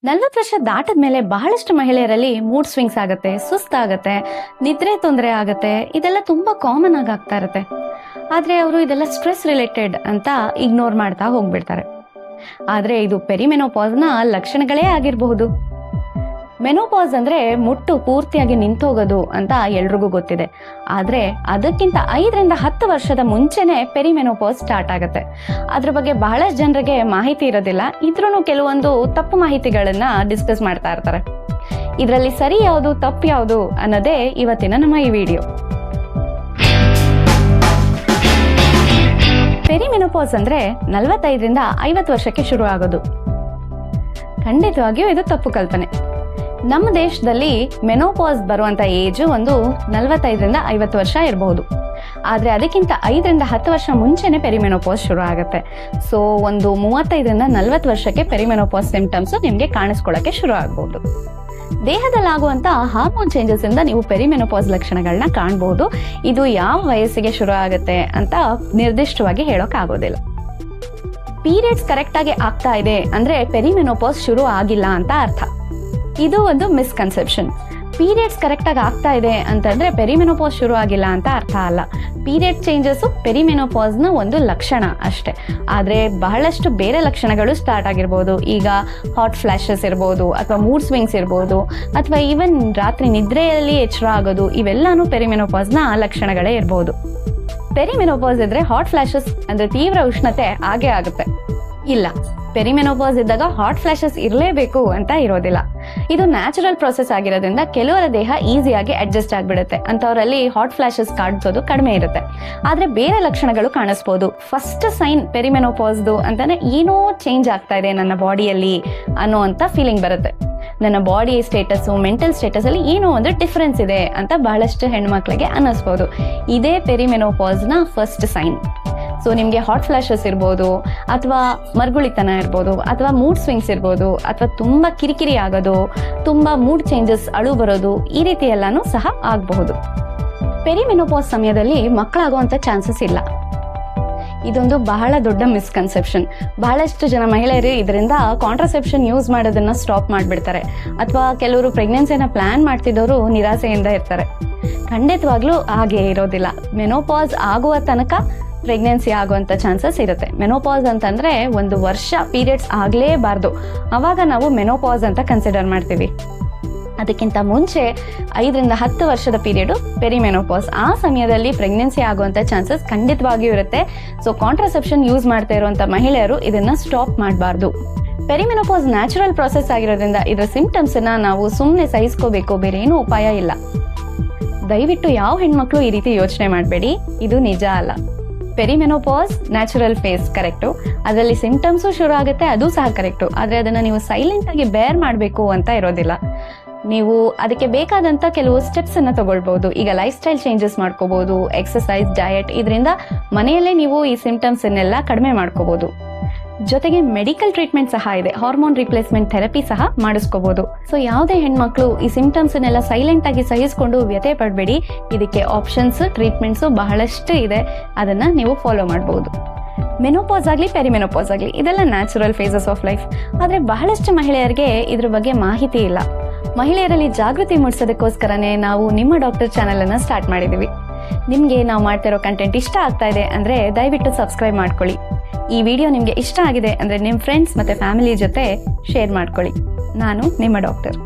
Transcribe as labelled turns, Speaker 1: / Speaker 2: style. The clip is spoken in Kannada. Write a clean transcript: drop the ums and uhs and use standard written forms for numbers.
Speaker 1: 40 ವರ್ಷ ದಾಟದ ಮೇಲೆ ಬಹಳಷ್ಟು ಮಹಿಳೆಯರಲ್ಲಿ ಮೂಡ್ ಸ್ವಿಂಗ್ಸ್ ಆಗುತ್ತೆ, ಸುಸ್ತಾಗತ್ತೆ, ನಿದ್ರೆ ತೊಂದರೆ ಆಗತ್ತೆ. ಇದೆಲ್ಲ ತುಂಬಾ ಕಾಮನ್ ಆಗಿ ಆಗ್ತಾ ಇರುತ್ತೆ. ಆದ್ರೆ ಅವರು ಇದೆಲ್ಲ ಸ್ಟ್ರೆಸ್ ರಿಲೇಟೆಡ್ ಅಂತ ಇಗ್ನೋರ್ ಮಾಡ್ತಾ ಹೋಗ್ಬಿಡ್ತಾರೆ. ಆದ್ರೆ ಇದು ಪೆರಿಮೆನೋಪಾಸ್ನ ಲಕ್ಷಣಗಳೇ ಆಗಿರಬಹುದು. ಮೆನೋಪಾಸ್ ಅಂದ್ರೆ ಮುಟ್ಟು ಪೂರ್ತಿಯಾಗಿ ನಿಂತೋಗೋದು ಅಂತ ಎಲ್ರಿಗೂ ಗೊತ್ತಿದೆ. ಆದ್ರೆ ಅದಕ್ಕಿಂತ 5 ರಿಂದ 10 ವರ್ಷದ ಮುಂಚೆನೆ ಪೆರಿಮೆನೋಪಾಸ್ ಸ್ಟಾರ್ಟ್ ಆಗುತ್ತೆ. ಅದ್ರ ಬಗ್ಗೆ ಬಹಳಷ್ಟು ಜನರಿಗೆ ಮಾಹಿತಿ ಇರೋದಿಲ್ಲ. ಇದ್ರೂ ಕೆಲವೊಂದು ತಪ್ಪು ಮಾಹಿತಿಗಳನ್ನ ಡಿಸ್ಕಸ್ ಮಾಡ್ತಾ ಇರ್ತಾರೆ. ಇದರಲ್ಲಿ ಸರಿ ಯಾವುದು ತಪ್ಪು ಯಾವುದು ಅನ್ನೋದೇ ಇವತ್ತಿನ ನಮ್ಮ ಈ ವಿಡಿಯೋ. ಪೆರಿಮೆನೋಪಾಸ್ ಅಂದ್ರೆ 45 ರಿಂದ 50 ವರ್ಷಕ್ಕೆ ಶುರು ಆಗೋದು. ಖಂಡಿತವಾಗಿಯೂ ಇದು ತಪ್ಪು ಕಲ್ಪನೆ. ನಮ್ಮ ದೇಶದಲ್ಲಿ ಮೆನೋಪಾಸ್ ಬರುವಂತ ಏಜ್ ಒಂದು 45 ರಿಂದ 50 ವರ್ಷ ಇರಬಹುದು. ಆದ್ರೆ ಅದಕ್ಕಿಂತ 5 ರಿಂದ 10 ವರ್ಷ ಮುಂಚೆನೆ ಪೆರಿಮೆನೋಪಾಸ್ ಶುರು ಆಗುತ್ತೆ. ಸೊ ಒಂದು 35 ರಿಂದ 40 ವರ್ಷಕ್ಕೆ ಪೆರಿಮೆನೋಪಾಸ್ ಸಿಂಪ್ಟಮ್ಸ್ ನಿಮ್ಗೆ ಕಾಣಿಸ್ಕೊಳ್ಳಕ್ಕೆ ಶುರು ಆಗಬಹುದು. ದೇಹದಲ್ಲಾಗುವಂತ ಹಾರ್ಮೋನ್ ಚೇಂಜಸ್ ಇಂದ ನೀವು ಪೆರಿಮೆನೋಪಾಸ್ ಲಕ್ಷಣಗಳನ್ನ ಕಾಣಬಹುದು. ಇದು ಯಾವ ವಯಸ್ಸಿಗೆ ಶುರು ಆಗುತ್ತೆ ಅಂತ ನಿರ್ದಿಷ್ಟವಾಗಿ ಹೇಳೋಕ್ ಆಗೋದಿಲ್ಲ. ಪೀರಿಯಡ್ಸ್ ಕರೆಕ್ಟ್ ಆಗಿ ಆಗ್ತಾ ಇದೆ ಅಂದ್ರೆ ಪೆರಿಮೆನೋಪಾಸ್ ಶುರು ಆಗಿಲ್ಲ ಅಂತ ಅರ್ಥ. ಇದು ಒಂದು ಮಿಸ್ಕನ್ಸೆಪ್ಷನ್. ಪೀರಿಯಡ್ಸ್ ಕರೆಕ್ಟ್ ಆಗಿ ಆಗ್ತಾ ಇದೆ ಅಂತಂದ್ರೆ ಪೆರಿಮೆನೋಪಾಸ್ ಶುರು ಆಗಿಲ್ಲ ಅಂತ ಅರ್ಥ ಅಲ್ಲ. ಪೀರಿಯಡ್ ಚೇಂಜಸ್ ಪೆರಿಮೆನೋಪಾಸ್ ನ ಒಂದು ಲಕ್ಷಣ ಅಷ್ಟೇ. ಆದ್ರೆ ಬಹಳಷ್ಟು ಬೇರೆ ಲಕ್ಷಣಗಳು ಸ್ಟಾರ್ಟ್ ಆಗಿರ್ಬೋದು. ಈಗ ಹಾಟ್ ಫ್ಲಾಶಸ್ ಇರ್ಬೋದು, ಅಥವಾ ಮೂಡ್ ಸ್ವಿಂಗ್ಸ್ ಇರ್ಬೋದು, ಅಥವಾ ಈವನ್ ರಾತ್ರಿ ನಿದ್ರೆಯಲ್ಲಿ ಎಚ್ಚರ ಆಗೋದು, ಇವೆಲ್ಲಾನು ಪೆರಿಮೆನೋಪಾಸ್ ನ ಲಕ್ಷಣಗಳೇ ಇರ್ಬೋದು. ಪೆರಿಮೆನೋಪಾಸ್ ಇದ್ರೆ ಹಾಟ್ ಫ್ಲಾಶಸ್ ಅಂದ್ರೆ ತೀವ್ರ ಉಷ್ಣತೆ ಆಗೇ ಆಗುತ್ತೆ. ಇಲ್ಲ, ಪೆರಿಮೆನೋಪಾಸ್ ಇದ್ದಾಗ ಹಾಟ್ ಫ್ಲಾಶಸ್ ಇರಲೇಬೇಕು ಅಂತ ಇರೋದಿಲ್ಲ. ಇದು ನ್ಯಾಚುರಲ್ ಪ್ರೊಸೆಸ್ ಆಗಿರೋದ್ರಿಂದ ಕೆಲವರ ದೇಹ ಈಸಿಯಾಗಿ ಅಡ್ಜಸ್ಟ್ ಆಗ್ಬಿಡುತ್ತೆ. ಅಂತವರಲ್ಲಿ ಹಾಟ್ ಫ್ಲಾಶಸ್ ಕಾಣಿಸೋದು ಕಡಿಮೆ ಇರುತ್ತೆ. ಆದ್ರೆ ಬೇರೆ ಲಕ್ಷಣಗಳು ಕಾಣಿಸ್ಬೋದು. ಫಸ್ಟ್ ಸೈನ್ ಪೆರಿಮೆನೋಪಾಸ್ದು ಅಂತಾನೆ ಏನೋ ಚೇಂಜ್ ಆಗ್ತಾ ಇದೆ ನನ್ನ ಬಾಡಿಯಲ್ಲಿ ಅನ್ನೋ ಅಂತ ಫೀಲಿಂಗ್ ಬರುತ್ತೆ. ನನ್ನ ಬಾಡಿ ಸ್ಟೇಟಸ್, ಮೆಂಟಲ್ ಸ್ಟೇಟಸ್ ಅಲ್ಲಿ ಏನೋ ಒಂದು ಡಿಫರೆನ್ಸ್ ಇದೆ ಅಂತ ಬಹಳಷ್ಟು ಹೆಣ್ಮಕ್ಳಿಗೆ ಅನ್ನಿಸ್ಬೋದು. ಇದೇ ಪೆರಿಮೆನೋಪಾಸ್ನ ಫಸ್ಟ್ ಸೈನ್. ಸೊ ನಿಮ್ಗೆ ಹಾಟ್ ಫ್ಲಾಶಸ್ ಇರ್ಬೋದು, ಅಥವಾ ಮರ್ಗುಳಿತನ ಇರ್ಬೋದು, ಅಥವಾ ಮೂಡ್ ಸ್ವಿಂಗ್ಸ್ ಇರ್ಬೋದು, ಅಥವಾ ತುಂಬಾ ಕಿರಿಕಿರಿ ಆಗೋದು, ತುಂಬಾ ಮೂಡ್ ಚೇಂಜಸ್, ಅಳು ಬರೋದು, ಈ ರೀತಿ ಎಲ್ಲಾನು ಸಹ ಆಗಬಹುದು. ಪೆರಿಮೆನೋಪಾಸ್ ಸಮಯದಲ್ಲಿ ಮಕ್ಕಳಾಗುವಂತ ಚಾನ್ಸಸ್ ಇಲ್ಲ. ಇದೊಂದು ಬಹಳ ದೊಡ್ಡ ಮಿಸ್ಕನ್ಸೆಪ್ಷನ್. ಬಹಳಷ್ಟು ಜನ ಮಹಿಳೆಯರು ಇದರಿಂದ ಕಾಂಟ್ರಸೆಪ್ಷನ್ ಯೂಸ್ ಮಾಡೋದನ್ನ ಸ್ಟಾಪ್ ಮಾಡ್ಬಿಡ್ತಾರೆ. ಅಥವಾ ಕೆಲವರು ಪ್ರೆಗ್ನೆನ್ಸಿನ ಪ್ಲಾನ್ ಮಾಡ್ತಿದ್ದವರು ನಿರಾಸೆಯಿಂದ ಇರ್ತಾರೆ. ಖಂಡಿತವಾಗ್ಲೂ ಹಾಗೆ ಇರೋದಿಲ್ಲ. ಮೆನೋಪಾಸ್ ಆಗುವ ತನಕ ಪ್ರೆಗ್ನೆನ್ಸಿ ಆಗುವಂತ ಚಾನ್ಸಸ್ ಇರುತ್ತೆ. ಮೆನೋಪಾಸ್ ಅಂತಂದ್ರೆ 1 ವರ್ಷ ಪೀರಿಯಡ್ಸ್ ಆಗ್ಲೇಬಾರ್ದು. ಅವಾಗ ನಾವು ಮೆನೋಪಾಸ್ ಅಂತ ಕನ್ಸಿಡರ್ ಮಾಡ್ತೀವಿ. ಅದಕ್ಕಿಂತ ಮುಂಚೆ 5 ರಿಂದ 10 ವರ್ಷದ ಪೀರಿಯಡ್ ಪೆರಿಮೆನೋಪಾಸ್. ಆ ಸಮಯದಲ್ಲಿ ಪ್ರೆಗ್ನೆನ್ಸಿ ಆಗುವಂತ ಚಾನ್ಸಸ್ ಖಂಡಿತವಾಗಿಯೂ ಇರುತ್ತೆ. ಸೊ ಕಾಂಟ್ರಸೆಪ್ಷನ್ ಯೂಸ್ ಮಾಡ್ತಾ ಇರುವಂತ ಮಹಿಳೆಯರು ಇದನ್ನ ಸ್ಟಾಪ್ ಮಾಡಬಾರ್ದು. ಪೆರಿಮೆನೋಪಾಸ್ ನ್ಯಾಚುರಲ್ ಪ್ರೊಸೆಸ್ ಆಗಿರೋದ್ರಿಂದ ಇದರ ಸಿಂಪ್ಟಮ್ಸ್ ಅನ್ನ ನಾವು ಸುಮ್ಮನೆ ಸಹಿಸ್ಕೋಬೇಕು, ಬೇರೆ ಏನೂ ಉಪಾಯ ಇಲ್ಲ. ದಯವಿಟ್ಟು ಯಾವ ಹೆಣ್ಮಕ್ಳು ಈ ರೀತಿ ಯೋಚನೆ ಮಾಡಬೇಡಿ. ಇದು ನಿಜ ಅಲ್ಲ. ಪೆರಿಮೆನೋಪಾಸ್ ನ್ಯಾಚುರಲ್ ಫೇಸ್ ಕರೆಕ್ಟು, ಅದರಲ್ಲಿ ಸಿಂಪ್ಟಮ್ಸು ಶುರು ಆಗುತ್ತೆ, ಅದು ಸಹ ಕರೆಕ್ಟು. ಆದ್ರೆ ಅದನ್ನ ನೀವು ಸೈಲೆಂಟ್ ಆಗಿ ಬೇರ್ ಮಾಡಬೇಕು ಅಂತ ಇರೋದಿಲ್ಲ. ನೀವು ಅದಕ್ಕೆ ಬೇಕಾದಂತ ಕೆಲವು ಸ್ಟೆಪ್ಸ್ ಅನ್ನ ತಗೊಳ್ಬಹುದು. ಈಗ ಲೈಫ್ ಸ್ಟೈಲ್ ಚೇಂಜಸ್ ಮಾಡ್ಕೋಬಹುದು, ಎಕ್ಸರ್ಸೈಸ್, ಡಯಟ್, ಇದರಿಂದ ಮನೆಯಲ್ಲೇ ನೀವು ಈ ಸಿಂಪ್ಟಮ್ಸ್ ಅನ್ನೆಲ್ಲ ಕಡಿಮೆ ಮಾಡ್ಕೋಬಹುದು. ಜೊತೆಗೆ ಮೆಡಿಕಲ್ ಟ್ರೀಟ್ಮೆಂಟ್ ಸಹ ಇದೆ. ಹಾರ್ಮೋನ್ ರಿಪ್ಲೇಸ್ಮೆಂಟ್ ಥೆರಪಿ ಸಹ ಮಾಡಿಸ್ಕೋಬಹುದು. ಸೊ ಯಾವುದೇ ಹೆಣ್ಮಕ್ಳು ಈ ಸಿಂಪ್ಟಮ್ಸ್ ಅನ್ನೆಲ್ಲ ಸೈಲೆಂಟ್ ಆಗಿ ಸಹಿಸ್ಕೊಂಡು ವ್ಯಥೆ ಪಡಬೇಡಿ. ಇದಕ್ಕೆ ಆಪ್ಷನ್ಸ್, ಟ್ರೀಟ್ಮೆಂಟ್ಸ್ ಬಹಳಷ್ಟು ಇದೆ. ಅದನ್ನ ನೀವು ಫಾಲೋ ಮಾಡಬಹುದು. ಮೆನೋಪಾಸ್ ಆಗ್ಲಿ, ಪೆರಿಮೆನೋಪಾಸ್ ಆಗ್ಲಿ, ಇದೆಲ್ಲ ನ್ಯಾಚುರಲ್ ಫೇಸಸ್ ಆಫ್ ಲೈಫ್. ಆದ್ರೆ ಬಹಳಷ್ಟು ಮಹಿಳೆಯರಿಗೆ ಇದ್ರ ಬಗ್ಗೆ ಮಾಹಿತಿ ಇಲ್ಲ. ಮಹಿಳೆಯರಲ್ಲಿ ಜಾಗೃತಿ ಮೂಡಿಸೋದಕ್ಕೋಸ್ಕರನೇ ನಾವು ನಿಮ್ಮ ಡಾಕ್ಟರ್ ಚಾನೆಲ್ ಅನ್ನ ಸ್ಟಾರ್ಟ್ ಮಾಡಿದೀವಿ. ನಿಮ್ಗೆ ನಾವು ಮಾಡ್ತಿರೋ ಕಂಟೆಂಟ್ ಇಷ್ಟ ಆಗ್ತಾ ಇದೆ ಅಂದ್ರೆ ದಯವಿಟ್ಟು ಸಬ್ಸ್ಕ್ರೈಬ್ ಮಾಡ್ಕೊಳ್ಳಿ. ಈ ವಿಡಿಯೋ ನಿಮ್ಗೆ ಇಷ್ಟ ಆಗಿದೆ ಅಂದ್ರೆ ನಿಮ್ ಫ್ರೆಂಡ್ಸ್ ಮತ್ತೆ ಫ್ಯಾಮಿಲಿ ಜೊತೆ ಶೇರ್ ಮಾಡ್ಕೊಳ್ಳಿ. ನಾನು ನಿಮ್ಮ ಡಾಕ್ಟರ್.